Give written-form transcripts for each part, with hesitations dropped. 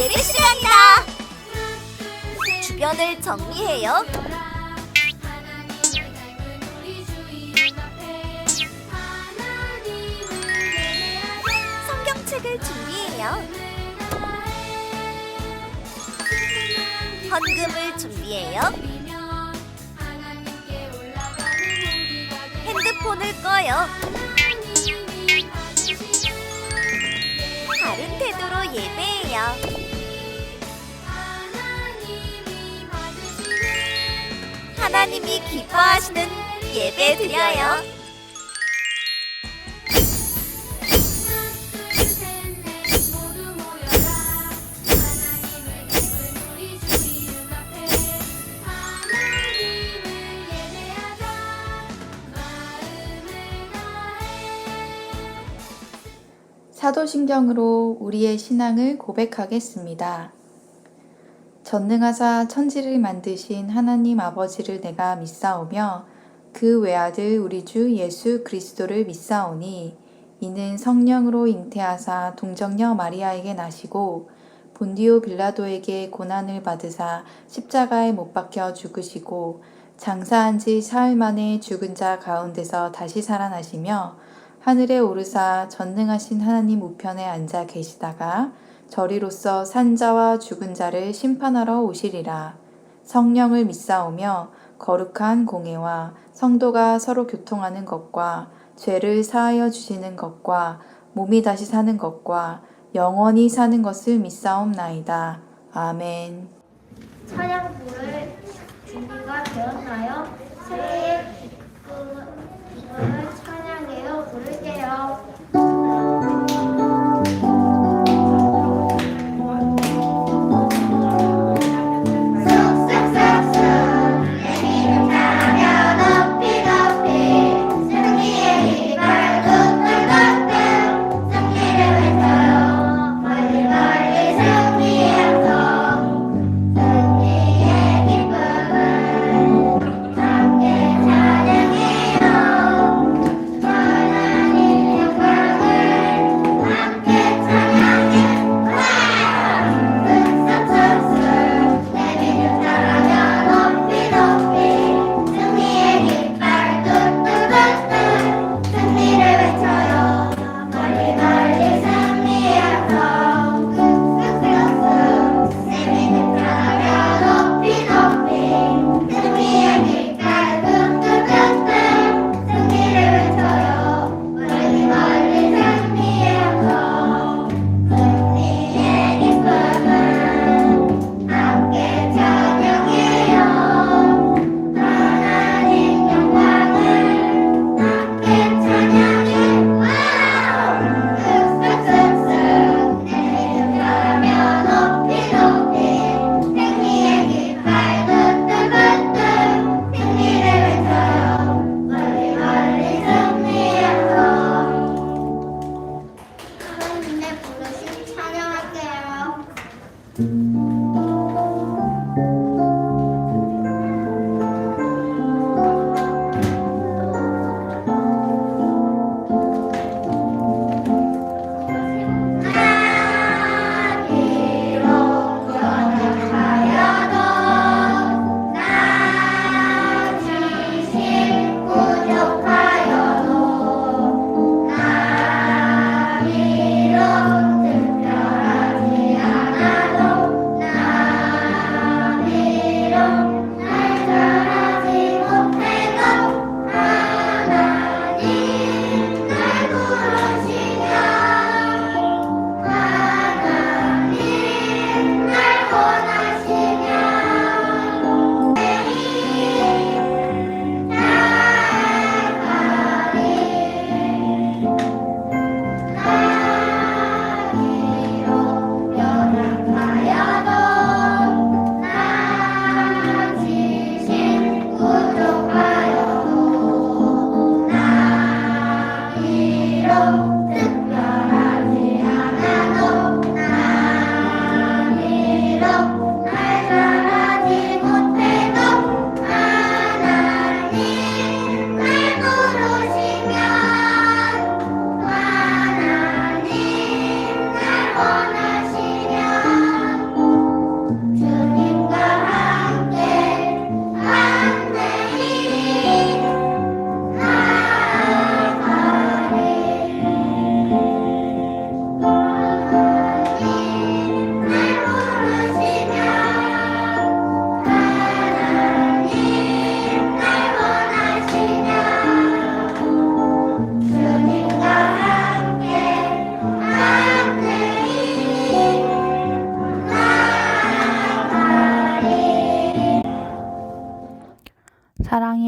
예배 시간이다. 주변을 정리해요. 성경책을 준비해요. 헌금을 준비해요. 핸드폰을 꺼요. 바른 태도로 예배해요. 하나님이 기뻐하시는 예배 드려요. 사도신경으로 우리의 신앙을 고백하겠습니다. 전능하사 천지를 만드신 하나님 아버지를 내가 믿사오며 그 외아들 우리 주 예수 그리스도를 믿사오니 이는 성령으로 잉태하사 동정녀 마리아에게 나시고 본디오 빌라도에게 고난을 받으사 십자가에 못 박혀 죽으시고 장사한 지 사흘 만에 죽은 자 가운데서 다시 살아나시며 하늘에 오르사 전능하신 하나님 우편에 앉아 계시다가 저리로서 산 자와 죽은 자를 심판하러 오시리라. 성령을 믿사오며 거룩한 공회와 성도가 서로 교통하는 것과 죄를 사하여 주시는 것과 몸이 다시 사는 것과 영원히 사는 것을 믿사옵나이다. 아멘. 찬양 부를 준비가 되었나요? 새해의 기쁨을 찬양해요. 부를게요.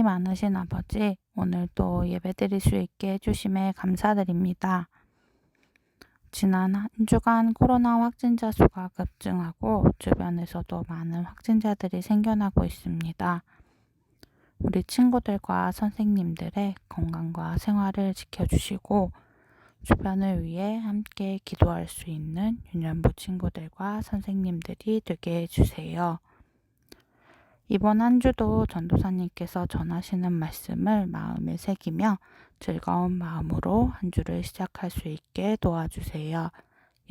많으신 아버지, 오늘도 예배드릴 수 있게 해주심에 감사드립니다. 지난 한 주간 코로나 확진자 수가 급증하고 주변에서도 많은 확진자들이 생겨나고 있습니다. 우리 친구들과 선생님들의 건강과 생활을 지켜주시고 주변을 위해 함께 기도할 수 있는 유년부 친구들과 선생님들이 되게 해주세요. 이번 한 주도 전도사님께서 전하시는 말씀을 마음에 새기며 즐거운 마음으로 한 주를 시작할 수 있게 도와주세요.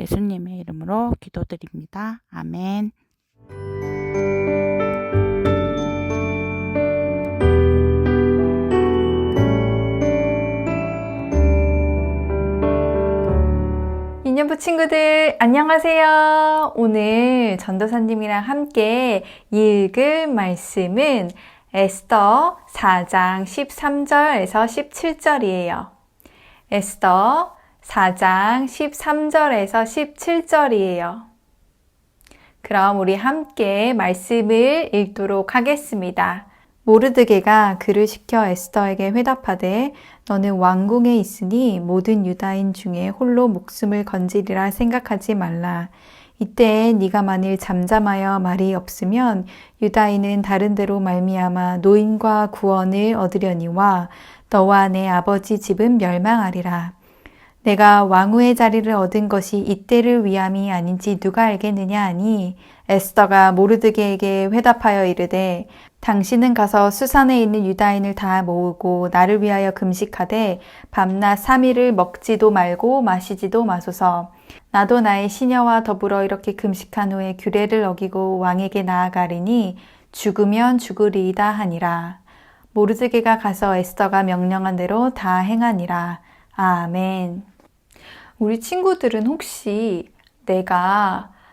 예수님의 이름으로 기도드립니다. 아멘. 유년부 친구들 안녕하세요. 오늘 전도사님이랑 함께 읽을 말씀은 에스더 4장 13절에서 17절이에요. 에스더 4장 13절에서 17절이에요. 그럼 우리 함께 말씀을 읽도록 하겠습니다. 모르드게가 그를 시켜 에스더에게 회답하되 너는 왕궁에 있으니 모든 유다인 중에 홀로 목숨을 건지리라 생각하지 말라. 이때 네가 만일 잠잠하여 말이 없으면 유다인은 다른 데로 말미암아 노임과 구원을 얻으려니와 너와 내 아버지 집은 멸망하리라. 내가 왕후의 자리를 얻은 것이 이때를 위함이 아닌지 누가 알겠느냐 하니 에스더가 모르드게에게 회답하여 이르되 당신은 가서 수산에 있는 유다인을 다 모으고 나를 위하여 금식하되 밤낮 3일을 먹지도 말고 마시지도 마소서. 나도 나의 시녀와 더불어 이렇게 금식한 후에 규례를 어기고 왕에게 나아가리니 죽으면 죽으리이다 하니라. 모르드게가 가서 에스더가 명령한 대로 다 행하니라. 아멘. 우리 친구들은 혹시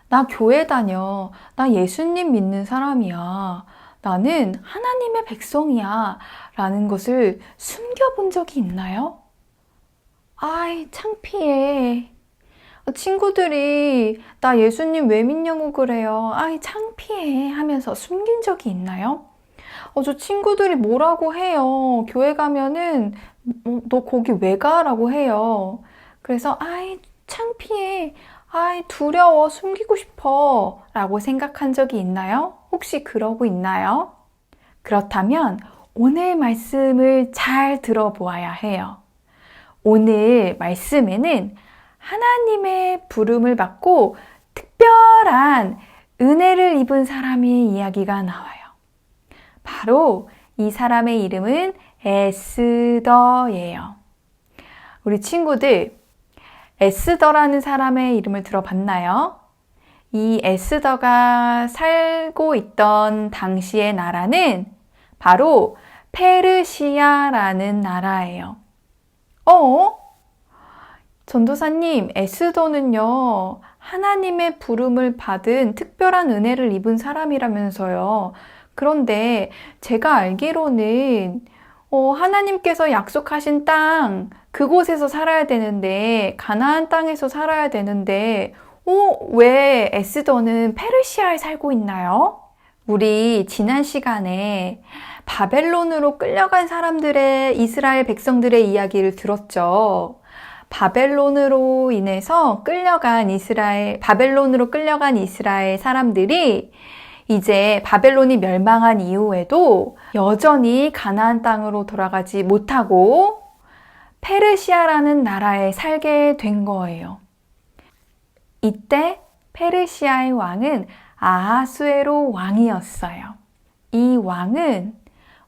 나 교회 다녀. 나 예수님 믿는 사람이야. 나는 하나님의 백성이야. 라는 것을 숨겨본 적이 있나요? 아이, 창피해. 친구들이 나 예수님 왜 믿냐고 그래요. 아이, 창피해. 하면서 숨긴 적이 있나요? 저 친구들이 뭐라고 해요. 교회 가면은 너 거기 왜 가? 라고 해요. 그래서 아이, 창피해. 아이, 두려워. 숨기고 싶어. 라고 생각한 적이 있나요? 혹시 그러고 있나요? 그렇다면 오늘 말씀을 잘 들어보아야 해요. 오늘 말씀에는 하나님의 부름을 받고 특별한 은혜를 입은 사람의 이야기가 나와요. 바로 이 사람의 이름은 에스더예요. 우리 친구들, 에스더라는 사람의 이름을 들어봤나요? 이 에스더가 살고 있던 당시의 나라는 바로 페르시아라는 나라예요. 전도사님, 에스더는요, 하나님의 부름을 받은 특별한 은혜를 입은 사람이라면서요. 그런데 제가 알기로는 하나님께서 약속하신 땅, 그곳에서 살아야 되는데, 가나안 땅에서 살아야 되는데, 왜 에스더는 페르시아에 살고 있나요? 우리 지난 시간에 바벨론으로 끌려간 사람들의, 이스라엘 백성들의 이야기를 들었죠. 바벨론으로 끌려간 이스라엘 사람들이 이제 바벨론이 멸망한 이후에도 여전히 가나안 땅으로 돌아가지 못하고 페르시아라는 나라에 살게 된 거예요. 이때 페르시아의 왕은 아하수에로 왕이었어요. 이 왕은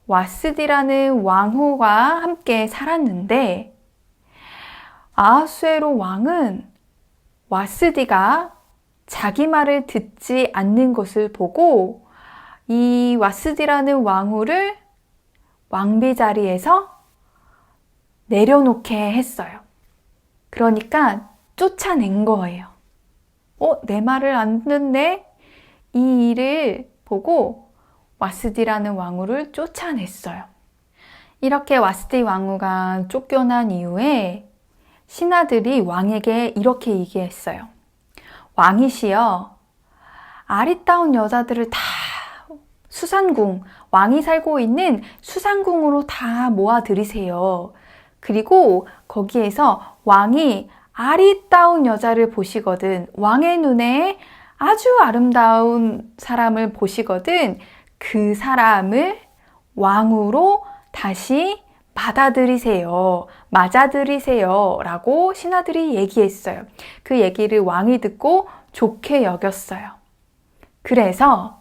와스디라는 왕후와 함께 살았는데 아하수에로 왕은 와스디가 자기 말을 듣지 않는 것을 보고 이 와스디라는 왕후를 왕비 자리에서 내려놓게 했어요. 그러니까 쫓아낸 거예요. 내 말을 안 듣네? 이 일을 보고 와스디라는 왕후를 쫓아냈어요. 이렇게 와스디 왕후가 쫓겨난 이후에 신하들이 왕에게 이렇게 얘기했어요. 왕이시여, 아리따운 여자들을 다 수산궁, 왕이 살고 있는 수산궁으로 다 모아들이세요. 그리고 거기에서 왕이 아리따운 여자를 보시거든, 왕의 눈에 아주 아름다운 사람을 보시거든, 그 사람을 왕으로 다시 받아들이세요. 맞아들이세요. 라고 신하들이 얘기했어요. 그 얘기를 왕이 듣고 좋게 여겼어요. 그래서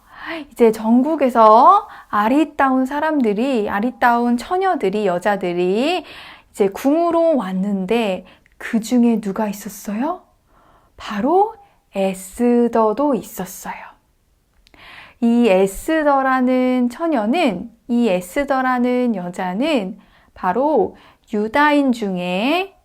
이제 전국에서 아리따운 사람들이, 아리따운 처녀들이, 여자들이 이제 궁으로 왔는데 그 중에 누가 있었어요? 바로 에스더도 있었어요. 이 에스더라는 처녀는, 이 에스더라는 여자는 바로 유다인 중에,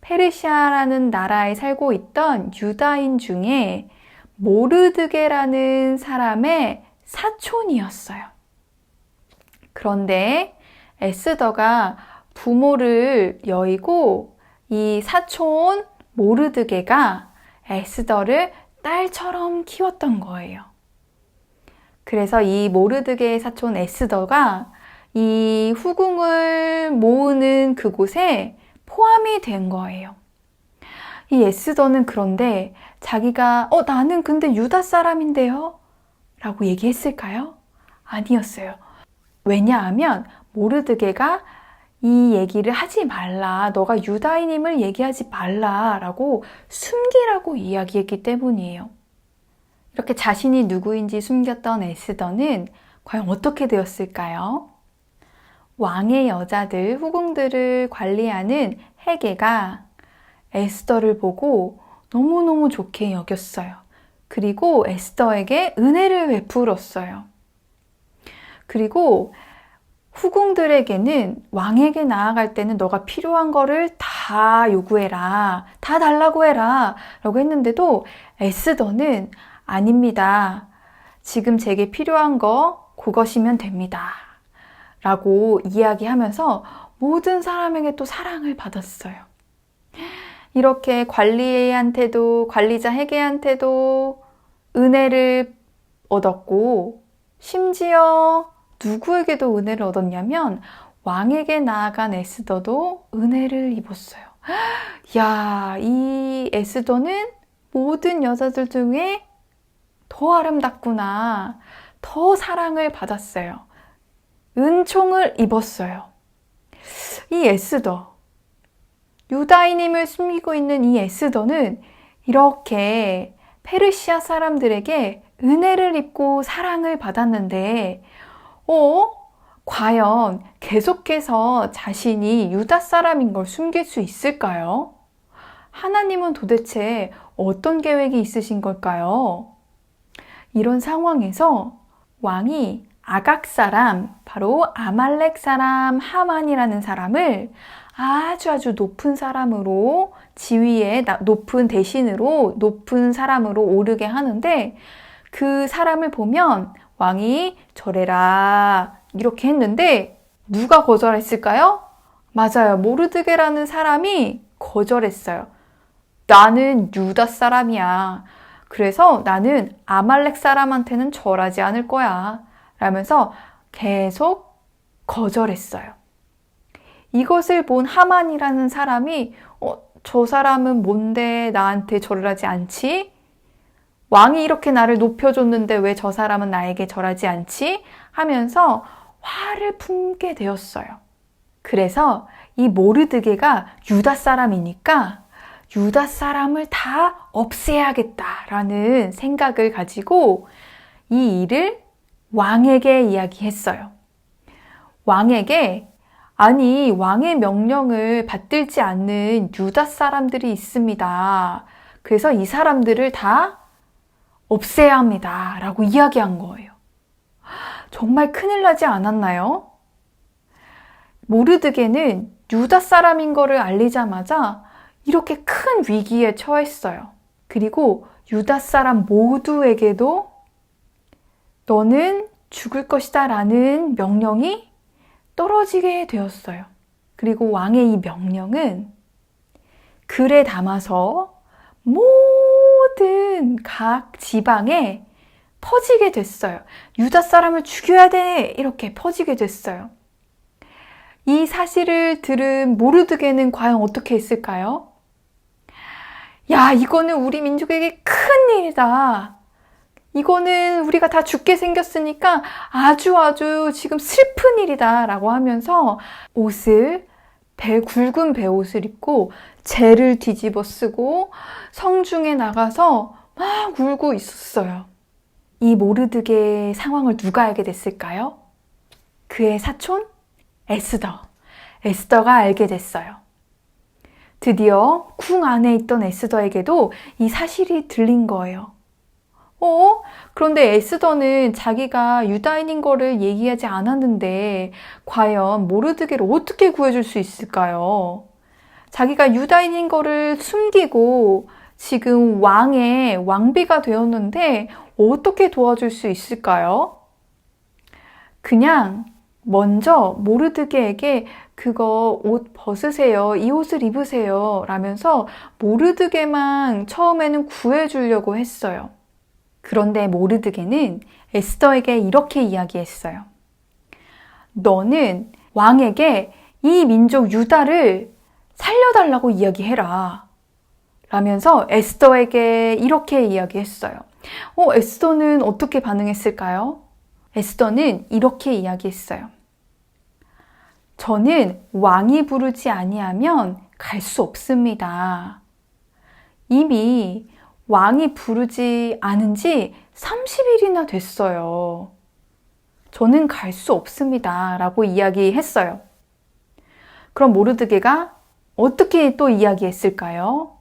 페르시아라는 나라에 살고 있던 유다인 중에 모르드게라는 사람의 사촌이었어요. 그런데 에스더가 부모를 여의고 이 사촌 모르드게가 에스더를 딸처럼 키웠던 거예요. 그래서 이 모르드게의 사촌 에스더가 이 후궁을 모으는 그곳에 포함이 된 거예요. 이 에스더는 그런데 자기가 나는 근데 유다 사람인데요? 라고 얘기했을까요? 아니었어요. 왜냐하면 모르드게가 이 얘기를 하지 말라, 너가 유다인임을 얘기하지 말라라고 숨기라고 이야기했기 때문이에요. 이렇게 자신이 누구인지 숨겼던 에스더는 과연 어떻게 되었을까요? 왕의 여자들, 후궁들을 관리하는 헤게가 에스더를 보고 너무너무 좋게 여겼어요. 그리고 에스더에게 은혜를 베풀었어요. 그리고 후궁들에게는 왕에게 나아갈 때는 너가 필요한 거를 다 요구해라, 다 달라고 해라 라고 했는데도 에스더는 아닙니다. 지금 제게 필요한 거 그것이면 됩니다. 라고 이야기하면서 모든 사람에게 또 사랑을 받았어요. 이렇게 관리자한테도 헤게한테도 은혜를 얻었고, 심지어 누구에게도 은혜를 얻었냐면 왕에게 나아간 에스더도 은혜를 입었어요. 야, 이 에스더는 모든 여자들 중에 더 아름답구나. 더 사랑을 받았어요. 은총을 입었어요. 이 에스더, 유다인임을 숨기고 있는 이 에스더는 이렇게 페르시아 사람들에게 은혜를 입고 사랑을 받았는데 과연 계속해서 자신이 유다 사람인 걸 숨길 수 있을까요? 하나님은 도대체 어떤 계획이 있으신 걸까요? 이런 상황에서 왕이 아각 사람, 바로 아말렉 사람 하만이라는 사람을 아주 높은 사람으로, 지위에 높은 대신으로 높은 사람으로 오르게 하는데, 그 사람을 보면 왕이 절해라 이렇게 했는데 누가 거절했을까요? 맞아요. 모르드게라는 사람이 거절했어요. 나는 유다 사람이야. 그래서 나는 아말렉 사람한테는 절하지 않을 거야. 라면서 계속 거절했어요. 이것을 본 하만이라는 사람이 저 사람은 뭔데 나한테 절을 하지 않지? 왕이 이렇게 나를 높여줬는데 왜 저 사람은 나에게 절하지 않지? 하면서 화를 품게 되었어요. 그래서 이 모르드게가 유다 사람이니까 유다 사람을 다 없애야겠다라는 생각을 가지고 이 일을 왕에게 이야기했어요. 왕에게, 아니, 왕의 명령을 받들지 않는 유다 사람들이 있습니다. 그래서 이 사람들을 다 없애야 합니다. 라고 이야기한 거예요. 정말 큰일 나지 않았나요? 모르드게는 유다 사람인 거를 알리자마자 이렇게 큰 위기에 처했어요. 그리고 유다 사람 모두에게도 너는 죽을 것이다 라는 명령이 떨어지게 되었어요. 그리고 왕의 이 명령은 글에 담아서 모든 각 지방에 퍼지게 됐어요. 유다 사람을 죽여야 돼! 이렇게 퍼지게 됐어요. 이 사실을 들은 모르드게는 과연 어떻게 했을까요? 야, 이거는 우리 민족에게 큰 일이다. 이거는 우리가 다 죽게 생겼으니까 아주 지금 슬픈 일이다 라고 하면서 옷을 굵은 베옷을 입고 재를 뒤집어 쓰고 성중에 나가서 막 울고 있었어요. 이 모르드게의 상황을 누가 알게 됐을까요? 그의 사촌 에스더가 알게 됐어요. 드디어 궁 안에 있던 에스더에게도 이 사실이 들린 거예요. 그런데 에스더는 자기가 유다인인 거를 얘기하지 않았는데 과연 모르드게를 어떻게 구해줄 수 있을까요? 자기가 유다인인 거를 숨기고 지금 왕의 왕비가 되었는데 어떻게 도와줄 수 있을까요? 그냥 먼저 모르드게에게 그거 옷 벗으세요. 이 옷을 입으세요. 라면서 모르드게만 처음에는 구해주려고 했어요. 그런데 모르드게는 에스더에게 이렇게 이야기했어요. 너는 왕에게 이 민족 유다를 살려달라고 이야기해라. 라면서 에스더에게 이렇게 이야기했어요. 에스더는 어떻게 반응했을까요? 에스더는 이렇게 이야기했어요. 저는 왕이 부르지 아니하면 갈 수 없습니다. 이미 왕이 부르지 않은 지 30일이나 됐어요. 저는 갈 수 없습니다. 라고 이야기했어요. 그럼 모르드게가 어떻게 또 이야기했을까요?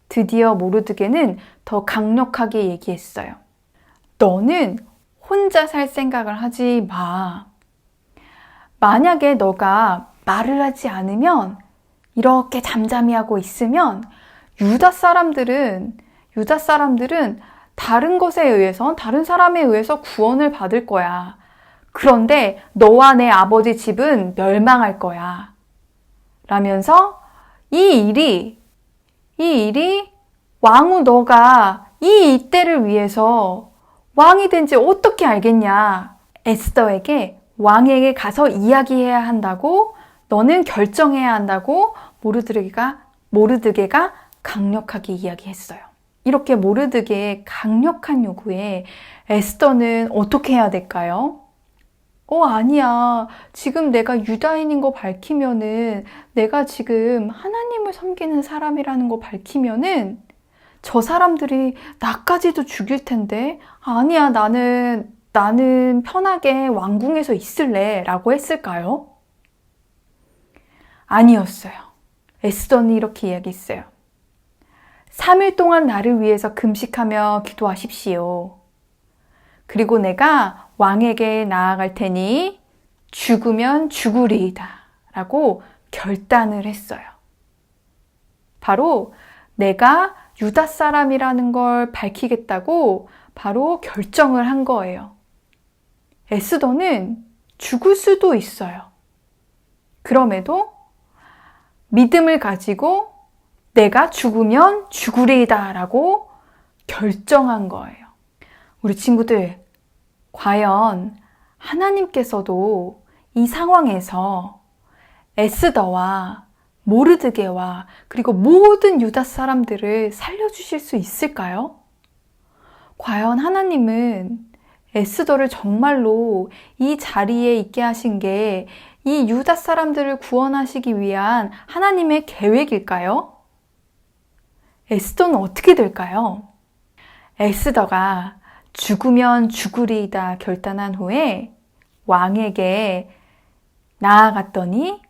드디어 모르드게는 더 강력하게 얘기했어요. 너는 혼자 살 생각을 하지 마. 만약에 너가 말을 하지 않으면 이렇게 잠잠히 하고 있으면 유다 사람들은 다른 것에 의해서, 다른 사람에 의해서 구원을 받을 거야. 그런데 너와 내 아버지 집은 멸망할 거야. 라면서 이 일이 왕후 너가 이 이때를 위해서 왕이 된지 어떻게 알겠냐. 에스더에게 왕에게 가서 이야기해야 한다고, 너는 결정해야 한다고 모르드게가 강력하게 이야기했어요. 이렇게 모르드게의 강력한 요구에 에스더는 어떻게 해야 될까요? 아니야. 지금 내가 유다인인 거 밝히면은, 내가 지금 하나님을 섬기는 사람이라는 거 밝히면은 저 사람들이 나까지도 죽일 텐데, 아니야. 나는 편하게 왕궁에서 있을래. 라고 했을까요? 아니었어요. 에스더는 이렇게 이야기했어요. 3일 동안 나를 위해서 금식하며 기도하십시오. 그리고 내가 왕에게 나아갈 테니 죽으면 죽으리이다. 라고 결단을 했어요. 바로 내가 유다 사람이라는 걸 밝히겠다고 바로 결정을 한 거예요. 에스더는 죽을 수도 있어요. 그럼에도 믿음을 가지고 내가 죽으면 죽으리이다 라고 결정한 거예요. 우리 친구들, 과연 하나님께서도 이 상황에서 에스더와 모르드게와 그리고 모든 유다 사람들을 살려주실 수 있을까요? 과연 하나님은 에스더를 정말로 이 자리에 있게 하신 게 이 유다 사람들을 구원하시기 위한 하나님의 계획일까요? 에스더는 어떻게 될까요? 에스더가 죽으면 죽으리이다 결단한 후에 왕에게 나아갔더니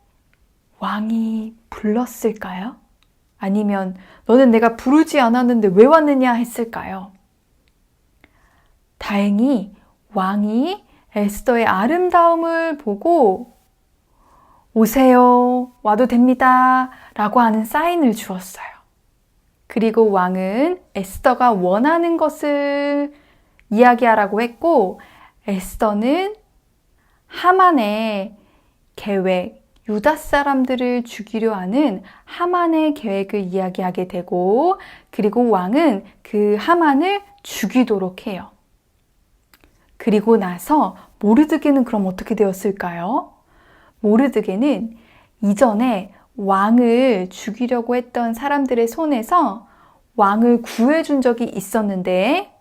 왕이 불렀을까요? 아니면 너는 내가 부르지 않았는데 왜 왔느냐 했을까요? 다행히 왕이 에스더의 아름다움을 보고 오세요, 와도 됩니다 라고 하는 사인을 주었어요. 그리고 왕은 에스더가 원하는 것을 이야기하라고 했고, 에스더는 하만의 계획, 유다 사람들을 죽이려 하는 하만의 계획을 이야기하게 되고, 그리고 왕은 그 하만을 죽이도록 해요. 그리고 나서 모르드게는 그럼 어떻게 되었을까요? 모르드게는 이전에 왕을 죽이려고 했던 사람들의 손에서 왕을 구해준 적이 있었는데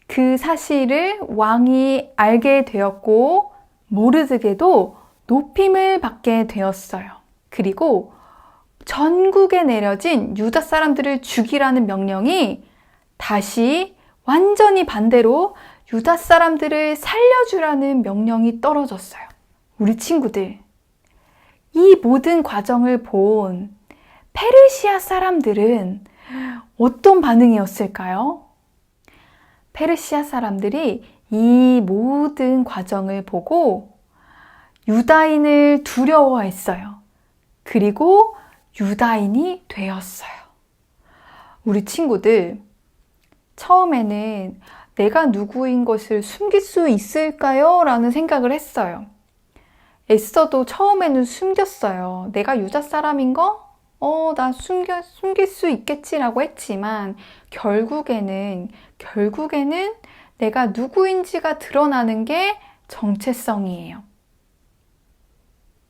그 사실을 왕이 알게 되었고 모르드게도 높임을 받게 되었어요. 그리고 전국에 내려진 유다 사람들을 죽이라는 명령이 다시 완전히 반대로 유다 사람들을 살려주라는 명령이 떨어졌어요. 우리 친구들, 이 모든 과정을 본 페르시아 사람들은 어떤 반응이었을까요? 페르시아 사람들이 이 모든 과정을 보고 유다인을 두려워했어요. 그리고 유다인이 되었어요. 우리 친구들, 처음에는 내가 누구인 것을 숨길 수 있을까요? 라는 생각을 했어요. 에스더도 처음에는 숨겼어요. 내가 유다 사람인 거? 나 숨길 수 있겠지라고 했지만 결국에는 내가 누구인지가 드러나는 게 정체성이에요.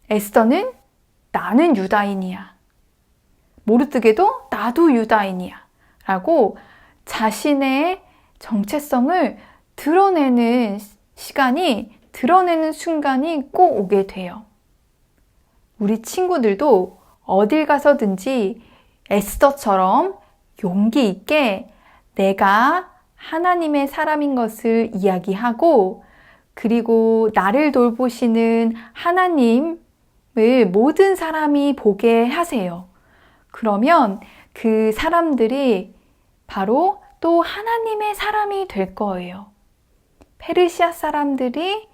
에스더는 나는 유다인이야. 모르드게도 나도 유다인이야. 라고 자신의 정체성을 드러내는 순간이 꼭 오게 돼요. 우리 친구들도 어딜 가서든지 에스더처럼 용기 있게 내가 하나님의 사람인 것을 이야기하고 그리고 나를 돌보시는 하나님을 모든 사람이 보게 하세요. 그러면 그 사람들이 바로 또 하나님의 사람이 될 거예요. 페르시아 사람들이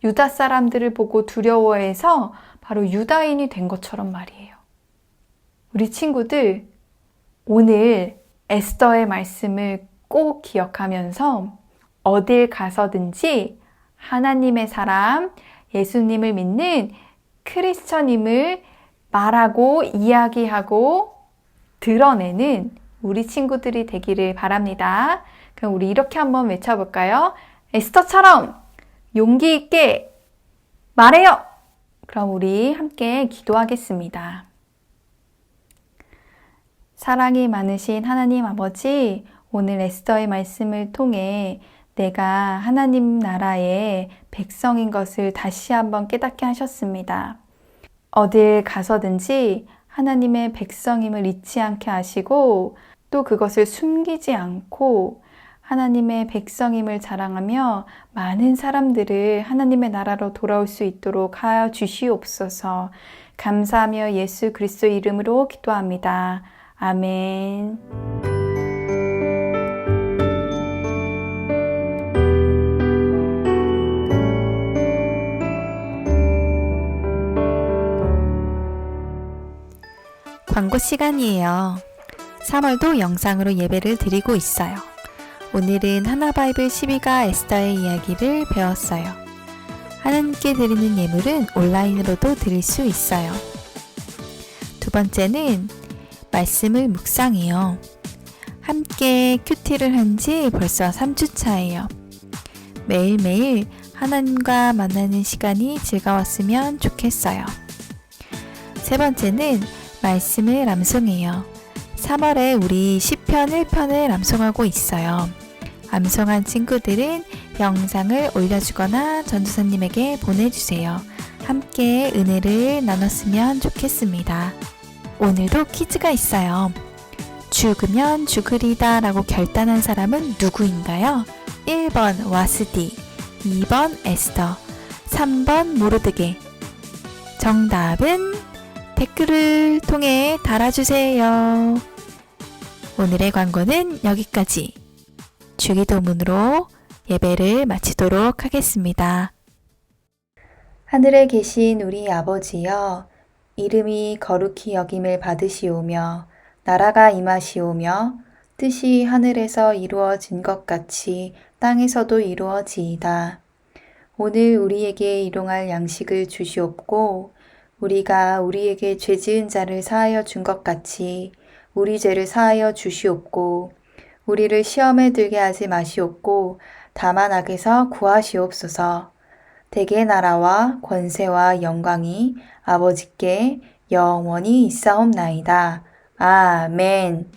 유다 사람들을 보고 두려워해서 바로 유다인이 된 것처럼 말이에요. 우리 친구들, 오늘 에스더의 말씀을 꼭 기억하면서 어딜 가서든지 하나님의 사람, 예수님을 믿는 크리스천임을 말하고 이야기하고 드러내는 우리 친구들이 되기를 바랍니다. 그럼 우리 이렇게 한번 외쳐볼까요? 에스더처럼 용기 있게 말해요! 그럼 우리 함께 기도하겠습니다. 사랑이 많으신 하나님 아버지, 오늘 에스더의 말씀을 통해 내가 하나님 나라의 백성인 것을 다시 한번 깨닫게 하셨습니다. 어딜 가서든지 하나님의 백성임을 잊지 않게 하시고 또 그것을 숨기지 않고 하나님의 백성임을 자랑하며 많은 사람들을 하나님의 나라로 돌아올 수 있도록 하여 주시옵소서. 감사하며 예수 그리스도 이름으로 기도합니다. 아멘. 광고 시간이에요. 3월도 영상으로 예배를 드리고 있어요. 오늘은 하나바이블 12가 에스더의 이야기를 배웠어요. 하나님께 드리는 예물은 온라인으로도 드릴 수 있어요. 두 번째는 말씀을 묵상해요. 함께 큐티를 한 지 벌써 3주 차예요. 매일매일 하나님과 만나는 시간이 즐거웠으면 좋겠어요. 세 번째는 말씀을 암송해요. 3월에 우리 시편 1편을 암송하고 있어요. 암송한 친구들은 영상을 올려주거나 전도사님에게 보내주세요. 함께 은혜를 나눴으면 좋겠습니다. 오늘도 퀴즈가 있어요. 죽으면 죽으리다 라고 결단한 사람은 누구인가요? 1번 와스디, 2번 에스더, 3번 모르드게. 정답은 댓글을 통해 달아주세요. 오늘의 광고는 여기까지. 주기도문으로 예배를 마치도록 하겠습니다. 하늘에 계신 우리 아버지여, 이름이 거룩히 여김을 받으시오며 나라가 임하시오며 뜻이 하늘에서 이루어진 것 같이 땅에서도 이루어지이다. 오늘 우리에게 일용할 양식을 주시옵고 우리가 우리에게 죄 지은 자를 사하여 준 것 같이 우리 죄를 사하여 주시옵고 우리를 시험에 들게 하지 마시옵고 다만 악에서 구하시옵소서. 대개 나라와 권세와 영광이 아버지께 영원히 있사옵나이다. 아멘.